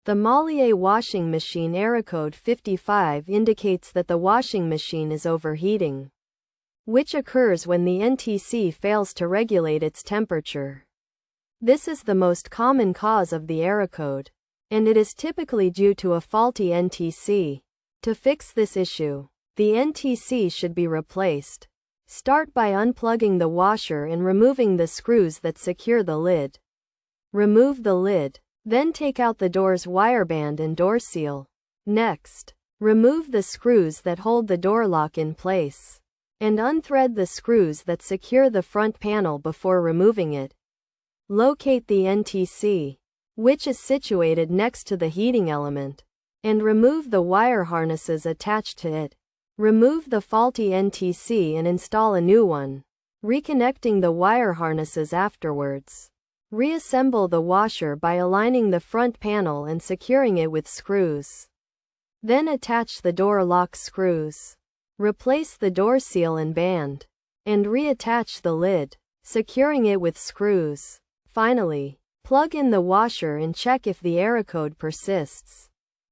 The Miele washing machine error code 55 indicates that the washing machine is overheating, which occurs when the NTC fails to regulate its temperature. This is the most common cause of the error code, and it is typically due to a faulty NTC. To fix this issue, the NTC should be replaced. Start by unplugging the washer and removing the screws that secure the lid. Remove the lid, then take out the door's wire band and door seal. Next, remove the screws that hold the door lock in place, and unthread the screws that secure the front panel before removing it. Locate the NTC, which is situated next to the heating element, and remove the wire harnesses attached to it. Remove the faulty NTC and install a new one, reconnecting the wire harnesses afterwards. Reassemble the washer by aligning the front panel and securing it with screws. Then attach the door lock screws. Replace the door seal and band, and reattach the lid, securing it with screws. Finally, plug in the washer and check if the error code persists.